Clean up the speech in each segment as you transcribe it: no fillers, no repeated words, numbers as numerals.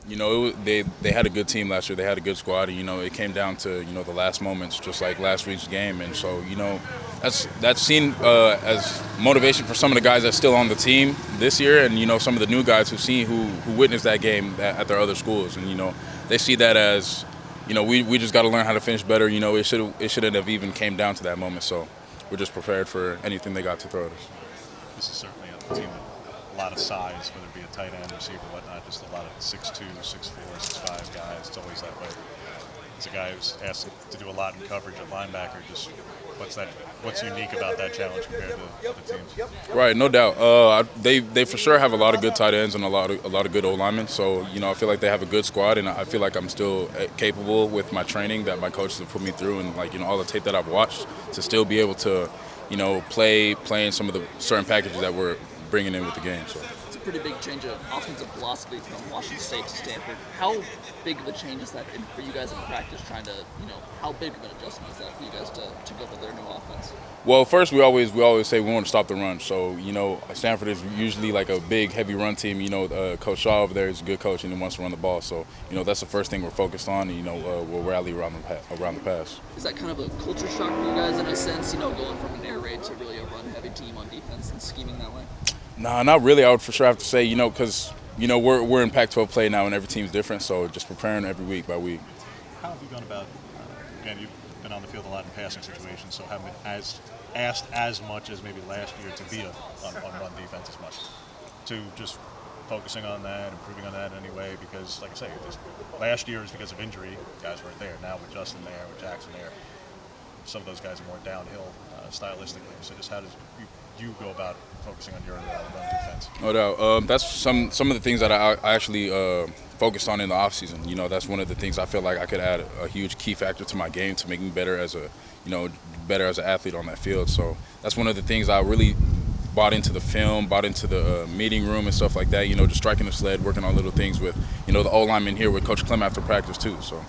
They had a good team last year. They had a good squad, and it came down to the last moments, just like last week's game. And so that's seen as motivation for some of the guys that's still on the team this year, and some of the new guys who witnessed that game at their other schools, and they see that as we just got to learn how to finish better. It shouldn't have even came down to that moment. So we're just prepared for anything they got to throw at us. This is certainly a team with a lot of size, whether it be a tight end, receiver, whatnot, just a lot of 6'2", 6'4", 6'5" guys. It's always that way. As a guy who's asked to do a lot in coverage at linebacker, just what's unique about that challenge compared to other teams? Right, no doubt. They for sure have a lot of good tight ends and a lot of good old linemen. So I feel like they have a good squad, and I feel like I'm still capable with my training that my coaches have put me through, and all the tape that I've watched to still be able to play in some of the certain packages that we're bringing in with the game. So. It's a pretty big change of offensive philosophy from Washington State to Stanford. How big of a change is that for you guys in practice, trying to, how big of an adjustment is that for you guys to go with their new offense? Well, first we always say we want to stop the run. So, Stanford is usually like a big, heavy run team. Coach Shaw over there is a good coach and he wants to run the ball. So, that's the first thing we're focused on. We'll rally around the pass. Is that kind of a culture shock for you guys in a sense, going from an air raid to really a run-heavy team on defense and scheming that way? Nah, not really. I would for sure have to say, because, we're in Pac-12 play now and every team's different. So just preparing every week by week. How have you gone about, again, you've been on the field a lot in passing situations, so haven't been asked as much as maybe last year to be on run defense as much. To just focusing on that, improving on that in any way, because, like I say, last year is because of injury. Guys weren't there. Now with Justin there, with Jackson there, some of those guys are more downhill stylistically. So just how does you go about focusing on your run defense? No doubt. That's some of the things that I actually focused on in the offseason. That's one of the things I feel like I could add a huge key factor to my game to make me better as an athlete on that field. So that's one of the things I really bought into the film, bought into the meeting room and stuff like that. Just striking the sled, working on little things with the O-lineman here with Coach Clem after practice too. So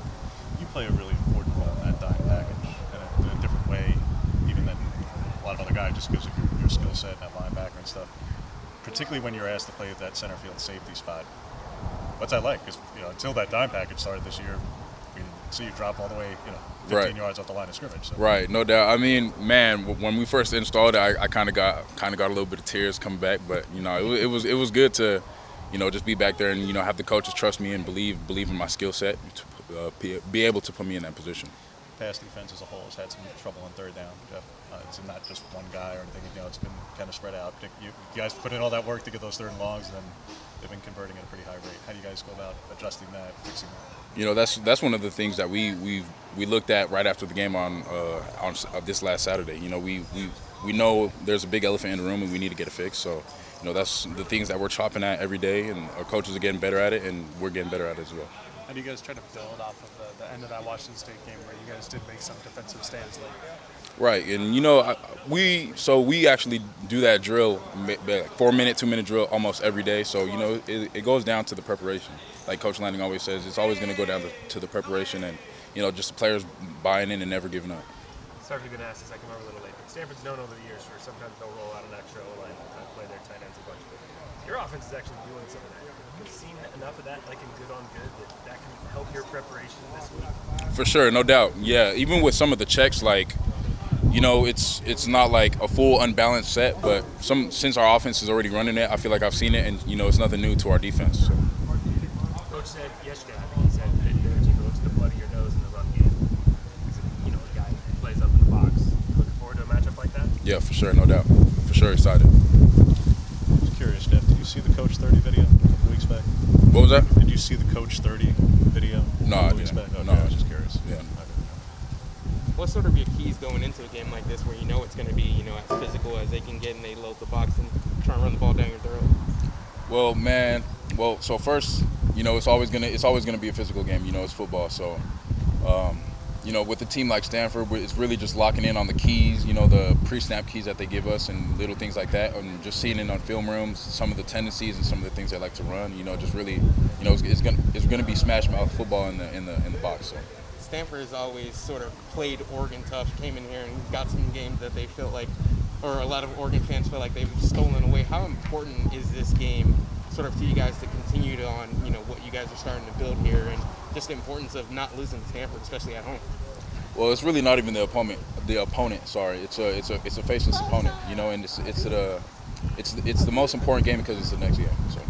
you play a really important role in that dime package in a different way, even than a lot of other guys, just because of your skill set and that linebacker and stuff. Particularly when you're asked to play at that center field safety spot. What's that like? Because until that dime package started this year, we didn't see you drop all the way 15 yards off the line of scrimmage. So. Right, no doubt. I mean, man, when we first installed it, I kind of got a little bit of tears coming back, but it was good to just be back there and have the coaches trust me and believe in my skill set to be able to put me in that position. Pass defense as a whole has had some trouble on third down, Jeff. It's not just one guy or anything. It's been kind of spread out. You guys put in all that work to get those third and longs, and then they've been converting at a pretty high rate. How do you guys go about adjusting that, fixing that? That's one of the things that we looked at right after the game on this last Saturday. We know there's a big elephant in the room and we need to get it fixed. So that's the things that we're chopping at every day, and our coaches are getting better at it, and we're getting better at it as well. How do you guys try to build off of the end of that Washington State game where you guys did make some defensive stands late? Right, and we actually do that drill, like 4-minute, 2-minute drill almost every day. So it goes down to the preparation. Like Coach Lanning always says, it's always going to go down to the preparation and just the players buying in and never giving up. Sorry if you've been asked this, I come over a little late, but Stanford's known over the years for sometimes they'll roll out an extra O-line to play their tight ends a bunch. Your offense is actually doing some of that. Have you seen enough of that, like in good on good, that can help your preparation this week? For sure, no doubt. Yeah, even with some of the checks, like, it's not like a full unbalanced set, but since our offense is already running it, I feel like I've seen it, and it's nothing new to our defense. So. Coach said yesterday, I think he said that you go to the blood of your nose in the run game. He's a guy who plays up in the box. You looking forward to a matchup like that? Yeah, for sure, no doubt. For sure, excited. Just curious, Jeff, did you see the Coach 30 video a couple weeks back? What was that? Did you see the Coach 30 video? No, I didn't. Okay, No, I was just curious. Yeah. What sort of your keys going into a game like this where it's going to be, as physical as they can get and they load the box and try and run the ball down your throat? Well, man, so first, it's always gonna be a physical game. It's football. So, with a team like Stanford, it's really just locking in on the keys, the pre-snap keys that they give us and little things like that, and just seeing it on film rooms, some of the tendencies and some of the things they like to run. Just really, it's gonna be smash mouth football in the box. So. Stanford has always sort of played Oregon tough, came in here and got some games that they felt like, or a lot of Oregon fans feel like they've stolen away. How important is this game sort of to you guys to continue to on, you know, what you guys are starting to build here, and just the importance of not losing to Stanford, especially at home? Well, it's really not even the opponent. Sorry, it's a faceless opponent, you know, and it's the most important game because it's the next game. So.